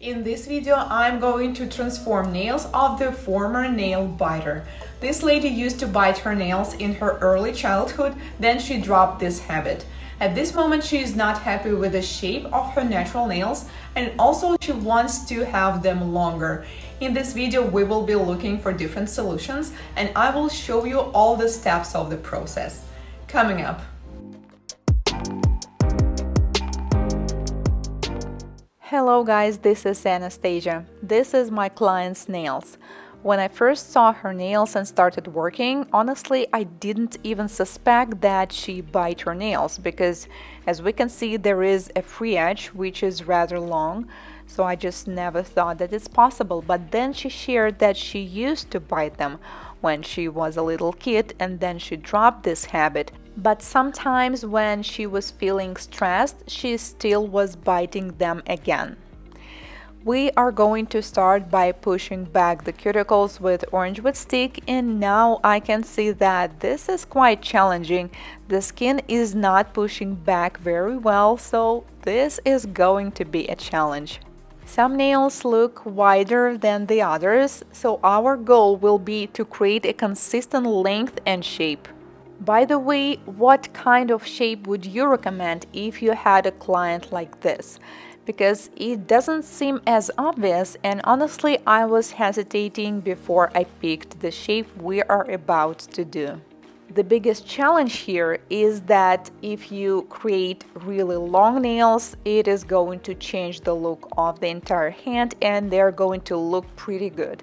In this video, I'm going to transform nails of the former nail biter. This lady used to bite her nails in her early childhood, then she dropped this habit. At this moment, she is not happy with the shape of her natural nails and also she wants to have them longer. In this video, we will be looking for different solutions and I will show you all the steps of the process. Coming up. Hello guys, this is Anastasia. This is my client's nails. When I first saw her nails and started working, honestly, I didn't even suspect that she bite her nails because as we can see there is a free edge which is rather long, so I just never thought that it's possible. But then she shared that she used to bite them when she was a little kid and then she dropped this habit. But sometimes when she was feeling stressed, she still was biting them again. We are going to start by pushing back the cuticles with orange wood stick, and now I can see that this is quite challenging. The skin is not pushing back very well, so this is going to be a challenge. Some nails look wider than the others, so our goal will be to create a consistent length and shape. By the way, what kind of shape would you recommend if you had a client like this? Because it doesn't seem as obvious, and honestly I was hesitating before I picked the shape we are about to do. The biggest challenge here is that if you create really long nails, it is going to change the look of the entire hand and they're going to look pretty good.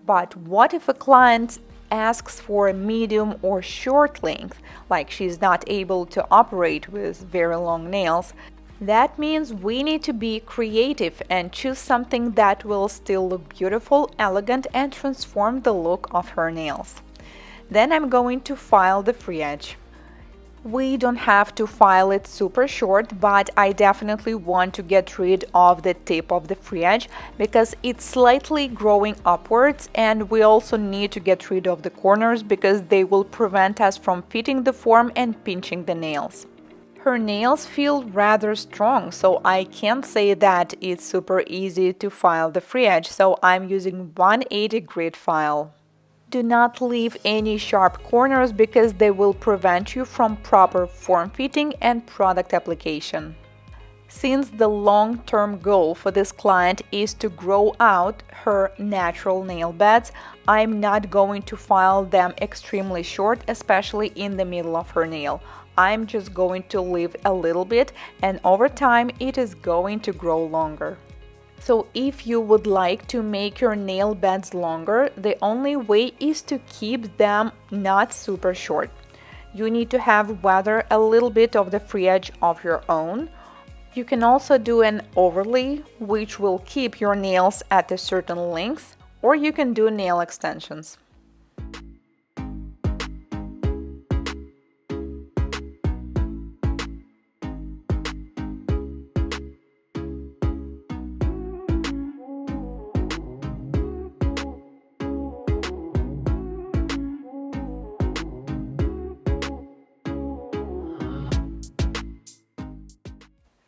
But what if a client asks for a medium or short length, like she's not able to operate with very long nails? That means we need to be creative and choose something that will still look beautiful, elegant, and transform the look of her nails. Then I'm going to file the free edge. We don't have to file it super short, but I definitely want to get rid of the tip of the free edge because it's slightly growing upwards, and we also need to get rid of the corners because they will prevent us from fitting the form and pinching the nails. Her nails feel rather strong, so I can't say that it's super easy to file the free edge, so I'm using 180 grit file. Do not leave any sharp corners because they will prevent you from proper form fitting and product application. Since the long-term goal for this client is to grow out her natural nail beds, I'm not going to file them extremely short, especially in the middle of her nail. I'm just going to leave a little bit, and over time it is going to grow longer. So if you would like to make your nail beds longer, the only way is to keep them not super short. You need to have whether a little bit of the free edge of your own. You can also do an overlay, which will keep your nails at a certain length, or you can do nail extensions.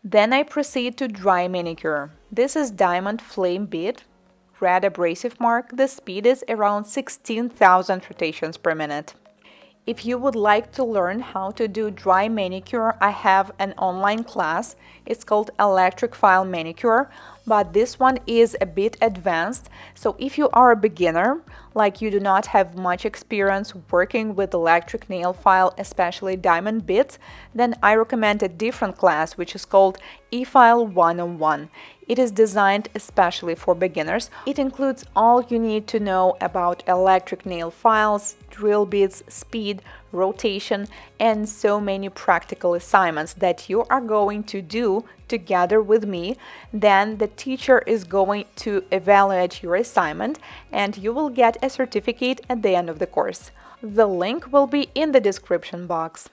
Then I proceed to dry manicure. This is diamond flame bead, red abrasive mark. The speed is around 16,000 rotations per minute. If you would like to learn how to do dry manicure, I have an online class. It's called Electric File Manicure, but this one is a bit advanced. So if you are a beginner, like you do not have much experience working with electric nail file, especially diamond bits, then I recommend a different class which is called E-File 101. It is designed especially for beginners. It includes all you need to know about electric nail files, drill bits, speed, rotation, and so many practical assignments that you are going to do together with me. Then the teacher is going to evaluate your assignment and you will get a certificate at the end of the course. The link will be in the description box.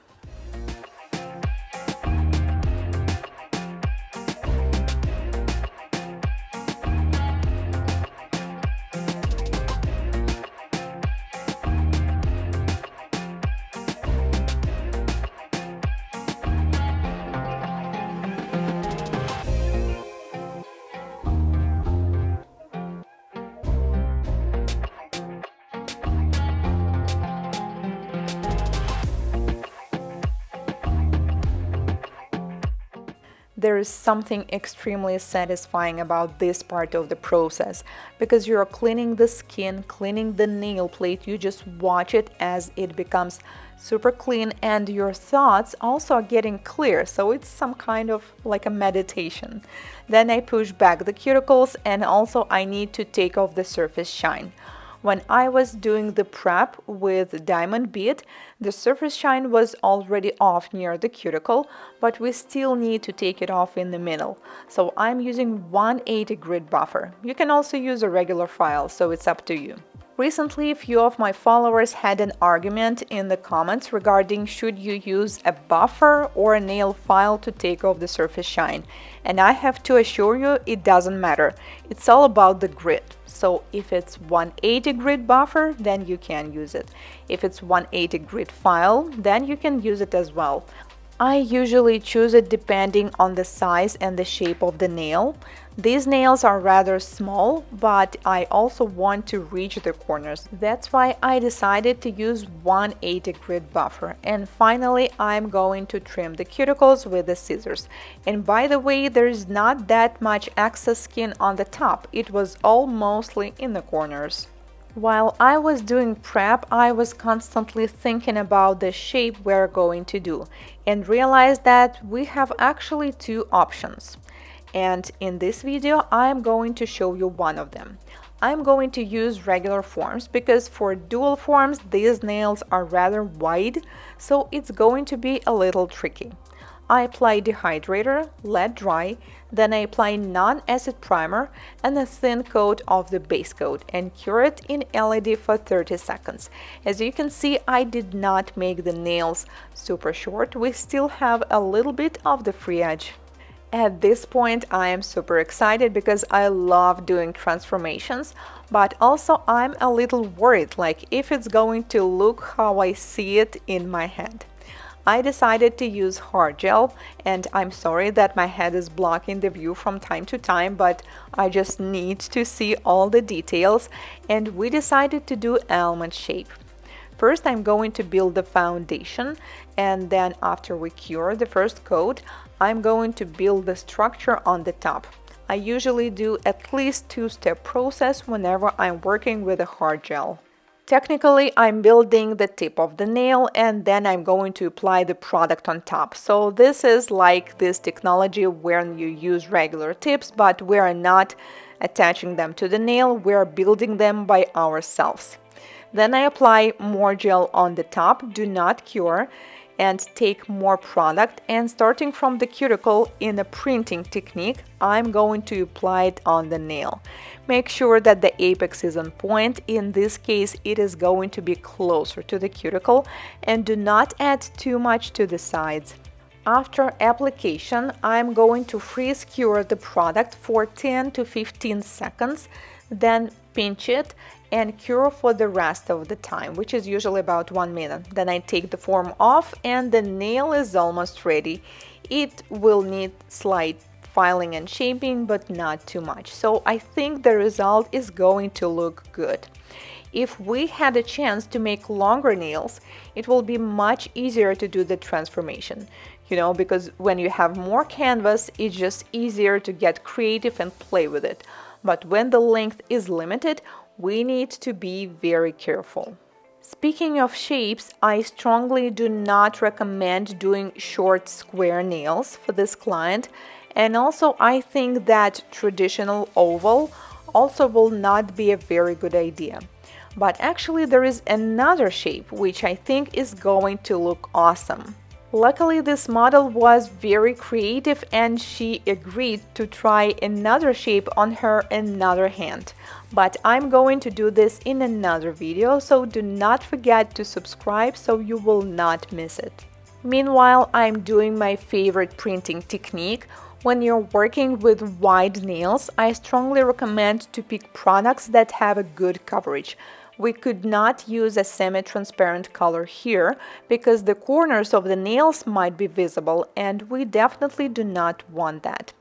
there is something extremely satisfying about this part of the process because you're cleaning the skin, cleaning the nail plate. You just watch it as it becomes super clean, and your thoughts also are getting clear, so it's some kind of like a meditation. Then I push back the cuticles, and also I need to take off the surface shine. When I was doing the prep with diamond bead, the surface shine was already off near the cuticle, but we still need to take it off in the middle. So I'm using 180 grit buffer. You can also use a regular file, so it's up to you. Recently, a few of my followers had an argument in the comments regarding should you use a buffer or a nail file to take off the surface shine. And I have to assure you, it doesn't matter. It's all about the grit. So if it's 180 grit buffer, then you can use it. If it's 180 grit file, then you can use it as well. I usually choose it depending on the size and the shape of the nail. These nails are rather small, but I also want to reach the corners. That's why I decided to use 180 grit buffer. And finally, I'm going to trim the cuticles with the scissors. And by the way, there's not that much excess skin on the top. It was all mostly in the corners. While I was doing prep, I was constantly thinking about the shape we're going to do and realized that we have actually two options. And in this video, I'm going to show you one of them. I'm going to use regular forms because for dual forms, these nails are rather wide, so it's going to be a little tricky. I apply dehydrator, let dry, then I apply non-acid primer and a thin coat of the base coat and cure it in LED for 30 seconds. As you can see, I did not make the nails super short. We still have a little bit of the free edge. At this point, I am super excited because I love doing transformations, but also I'm a little worried, like if it's going to look how I see it in my head. I decided to use hard gel, and I'm sorry that my head is blocking the view from time to time, but I just need to see all the details, and we decided to do almond shape. First, I'm going to build the foundation, and then after we cure the first coat, I'm going to build the structure on the top. I usually do at least two-step process whenever I'm working with a hard gel. Technically, I'm building the tip of the nail and then I'm going to apply the product on top. So this is like this technology where you use regular tips, but we're not attaching them to the nail, we're building them by ourselves. Then I apply more gel on the top, do not cure, and take more product, and starting from the cuticle in a printing technique, I'm going to apply it on the nail. Make sure that the apex is on point. In this case, it is going to be closer to the cuticle, and do not add too much to the sides. After application, I'm going to freeze cure the product for 10 to 15 seconds, then pinch it and cure for the rest of the time, which is usually about 1 minute. Then I take the form off and the nail is almost ready. It will need slight filing and shaping, but not too much. So I think the result is going to look good. If we had a chance to make longer nails, it will be much easier to do the transformation. Because when you have more canvas, it's just easier to get creative and play with it. But when the length is limited, we need to be very careful. Speaking of shapes, I strongly do not recommend doing short square nails for this client, and also I think that traditional oval also will not be a very good idea. But actually there is another shape which I think is going to look awesome. Luckily, this model was very creative and she agreed to try another shape on her another hand. But I'm going to do this in another video, so do not forget to subscribe so you will not miss it. Meanwhile, I'm doing my favorite printing technique. When you're working with wide nails, I strongly recommend to pick products that have a good coverage. We could not use a semi-transparent color here because the corners of the nails might be visible, and we definitely do not want that.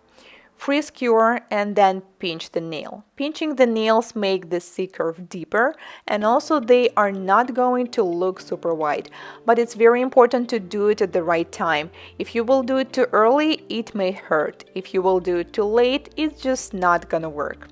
freeze cure, and then pinch the nail. Pinching the nails make the C-curve deeper, and also they are not going to look super white, but it's very important to do it at the right time. If you will do it too early, it may hurt. If you will do it too late, it's just not gonna work.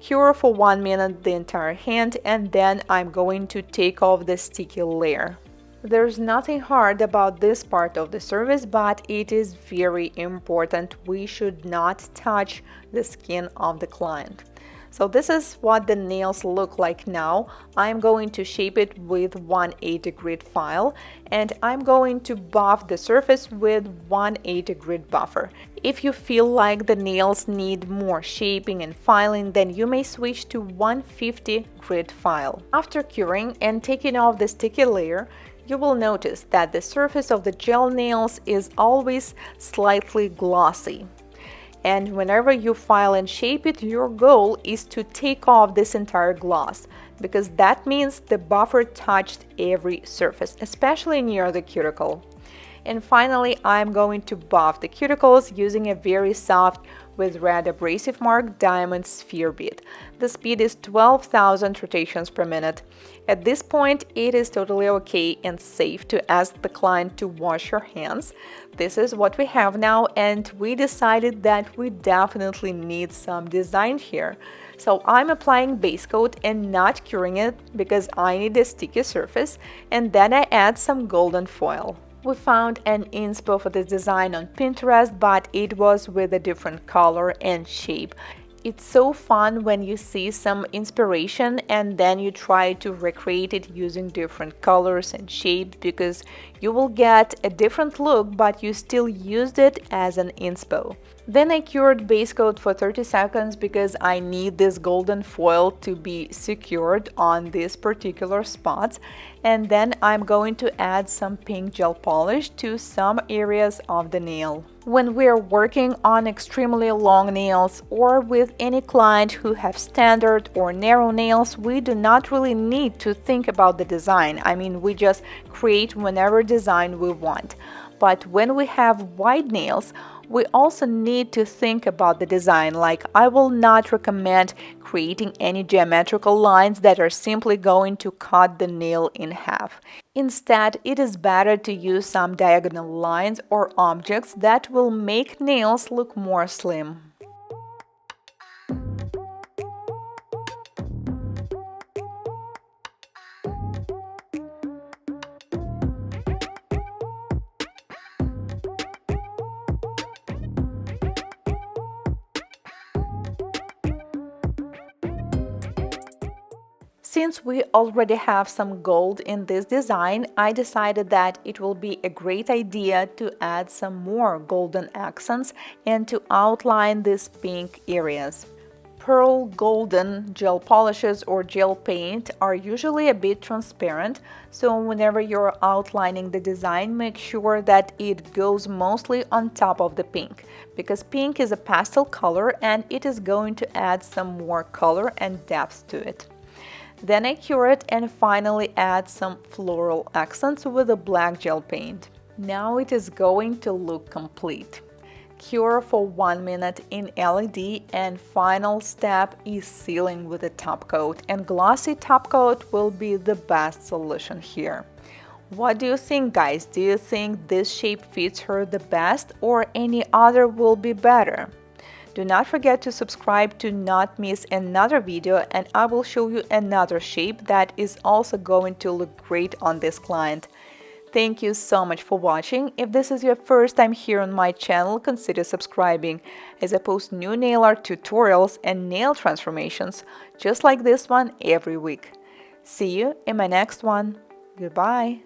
Cure for 1 minute the entire hand, and then I'm going to take off the sticky layer. There's nothing hard about this part of the service, but it is very important. We should not touch the skin of the client. So this is what the nails look like now. I'm going to shape it with 180 grit file, and I'm going to buff the surface with 180 grit buffer. If you feel like the nails need more shaping and filing, then you may switch to 150 grit file. After curing and taking off the sticky layer, you will notice that the surface of the gel nails is always slightly glossy. And whenever you file and shape it, your goal is to take off this entire gloss, because that means the buffer touched every surface, especially near the cuticle. And finally, I'm going to buff the cuticles using a very soft with red abrasive mark diamond sphere bead. The speed is 12,000 rotations per minute. At this point, it is totally okay and safe to ask the client to wash her hands. This is what we have now, and we decided that we definitely need some design here. So I'm applying base coat and not curing it because I need a sticky surface, and then I add some golden foil. We found an inspo for this design on Pinterest, but it was with a different color and shape. It's so fun when you see some inspiration and then you try to recreate it using different colors and shapes, because you will get a different look, but you still used it as an inspo. Then I cured base coat for 30 seconds because I need this golden foil to be secured on these particular spots. And then I'm going to add some pink gel polish to some areas of the nail. When we're working on extremely long nails or with any client who have standard or narrow nails, we do not really need to think about the design. I mean, we just create whatever design we want. But when we have wide nails, we also need to think about the design. Like, I will not recommend creating any geometrical lines that are simply going to cut the nail in half. Instead, it is better to use some diagonal lines or objects that will make nails look more slim. Since we already have some gold in this design, I decided that it will be a great idea to add some more golden accents and to outline these pink areas. Pearl golden gel polishes or gel paint are usually a bit transparent, so whenever you're outlining the design, make sure that it goes mostly on top of the pink, because pink is a pastel color and it is going to add some more color and depth to it. Then I cure it and finally add some floral accents with a black gel paint. Now it is going to look complete. Cure for 1 minute in LED, and final step is sealing with a top coat, and glossy top coat will be the best solution here. What do you think, guys? Do you think this shape fits her the best or any other will be better? Do not forget to subscribe to not miss another video, and I will show you another shape that is also going to look great on this client. Thank you so much for watching. If this is your first time here on my channel, consider subscribing, as I post new nail art tutorials and nail transformations just like this one every week. See you in my next one. Goodbye.